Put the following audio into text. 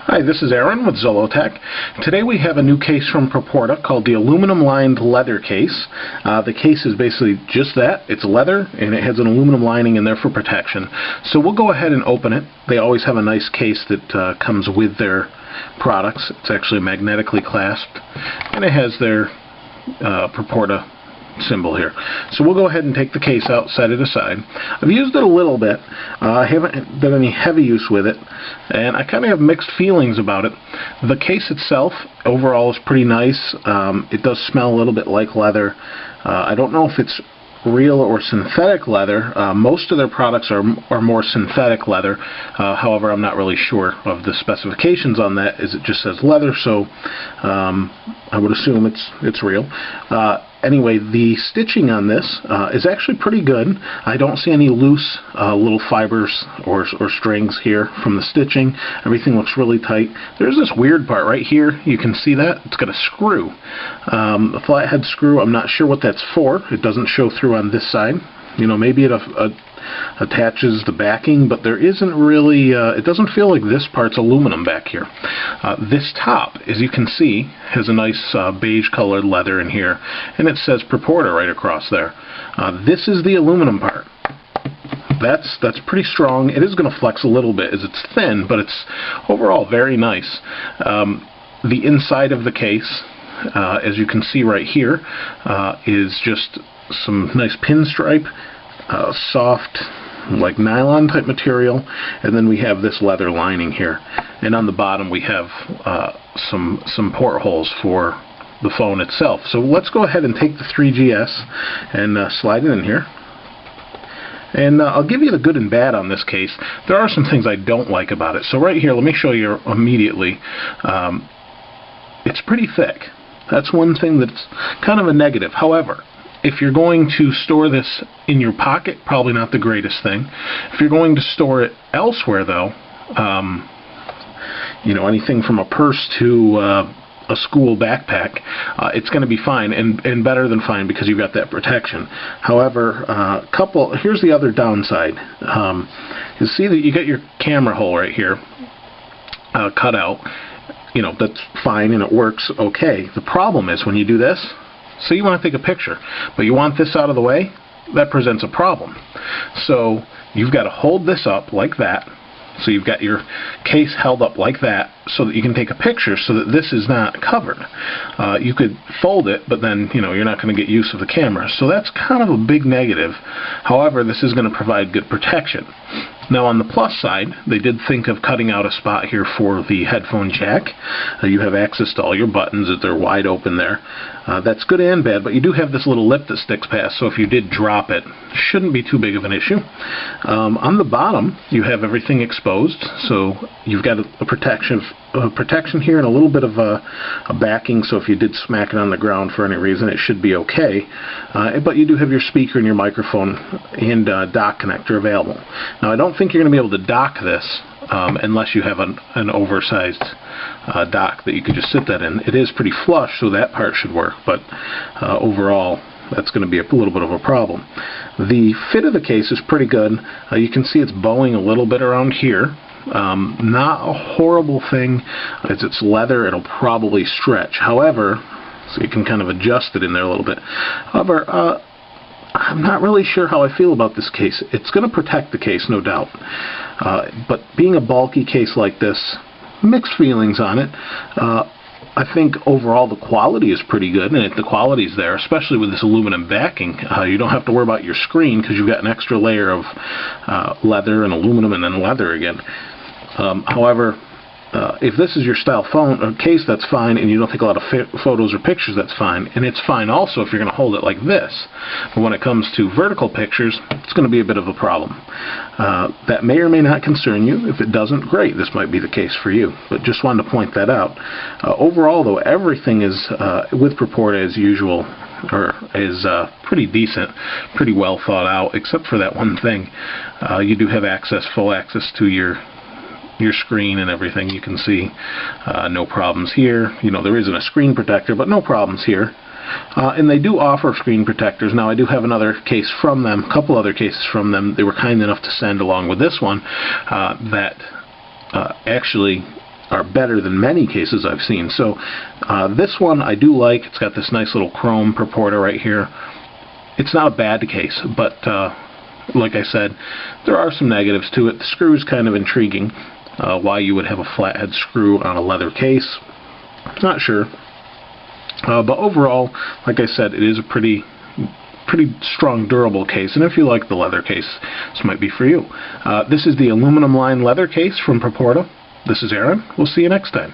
Hi, this is Aaron with Zollotech. Today we have a new case from Proporta called the aluminum lined leather case. The case is basically just that. It's leather and it has an aluminum lining in there for protection. So we'll go ahead and open it. They always have a nice case that comes with their products. It's actually magnetically clasped and it has their Proporta symbol here. So we'll go ahead and take the case out, set it aside. I've used it a little bit. I haven't done any heavy use with it, and I kind of have mixed feelings about it. The case itself overall is pretty nice. It does smell a little bit like leather. I don't know if it's real or synthetic leather. Most of their products are more synthetic leather. However, I'm not really sure of the specifications on that, as it just says leather, so I would assume it's real. Anyway, the stitching on this is actually pretty good. I don't see any loose little fibers or strings here from the stitching. Everything looks really tight. There's this weird part right here. You can see that. It's got a screw. A flathead screw. I'm not sure what that's for. It doesn't show through on this side. You know, maybe it attaches the backing, but there isn't really, it doesn't feel like this part's aluminum back here. This top, as you can see, has a nice beige colored leather in here, and it says Proporta right across there. This is the aluminum part. That's pretty strong. It is going to flex a little bit as it's thin, but it's overall very nice. The inside of the case, as you can see right here, is just some nice pinstripe, soft like nylon type material, and then we have this leather lining here, and on the bottom we have some portholes for the phone itself. So let's go ahead and take the 3GS and slide it in here, and I'll give you the good and bad on this case. There are some things I don't like about it. So right here, let me show you immediately. It's pretty thick. That's one thing that's kind of a negative. However, if you're going to store this in your pocket, probably not the greatest thing. If you're going to store it elsewhere, though, you know, anything from a purse to a school backpack, it's going to be fine, and better than fine, because you've got that protection. However, here's the other downside. You see that you got your camera hole right here cut out. You know, that's fine and it works okay. The problem is when you do this, so you want to take a picture, but you want this out of the way, that presents a problem. So you've got to hold this up like that. So you've got your case held up like that so that you can take a picture so that this is not covered. You could fold it, but then, you know, you're not going to get use of the camera. So that's kind of a big negative. However, this is going to provide good protection. Now on the plus side, they did think of cutting out a spot here for the headphone jack. You have access to all your buttons, that they're wide open there. That's good and bad, but you do have this little lip that sticks past, so if you did drop it, shouldn't be too big of an issue. On the bottom, you have everything exposed, so you've got a protection here and a little bit of a backing, so if you did smack it on the ground for any reason, it should be okay. But you do have your speaker and your microphone and dock connector available. Now, I don't think you're going to be able to dock this unless you have an oversized dock that you could just sit that in. It is pretty flush, so that part should work, but overall, that's going to be a little bit of a problem. The fit of the case is pretty good. You can see it's bowing a little bit around here. Not a horrible thing, as it's leather, it'll probably stretch. However, so you can kind of adjust it in there a little bit. However, I'm not really sure how I feel about this case. It's going to protect the case, no doubt. But being a bulky case like this, mixed feelings on it. I think overall the quality is pretty good, and the quality is there, especially with this aluminum backing. You don't have to worry about your screen because you've got an extra layer of leather and aluminum and then leather again. However, if this is your style phone or case, that's fine, and you don't take a lot of photos or pictures, that's fine. And it's fine also if you're going to hold it like this. But when it comes to vertical pictures, it's going to be a bit of a problem. That may or may not concern you. If it doesn't, great, this might be the case for you. But just wanted to point that out. Overall, though, everything is with Proporta as usual, or is pretty decent, pretty well thought out, except for that one thing. You do have full access to your screen and everything. You can see no problems here. You know, there isn't a screen protector, but no problems here. And they do offer screen protectors. Now, I do have another case from them, a couple other cases from them. They were kind enough to send along with this one that actually are better than many cases I've seen. So this one I do like. It's got this nice little chrome purporter right here. It's not a bad case, but like I said, there are some negatives to it. The screw is kind of intriguing. Why you would have a flathead screw on a leather case, not sure. But overall, like I said, it is a pretty strong, durable case, and if you like the leather case, this might be for you. This is the aluminum line leather case from Proporta. This is Aaron. We'll see you next time.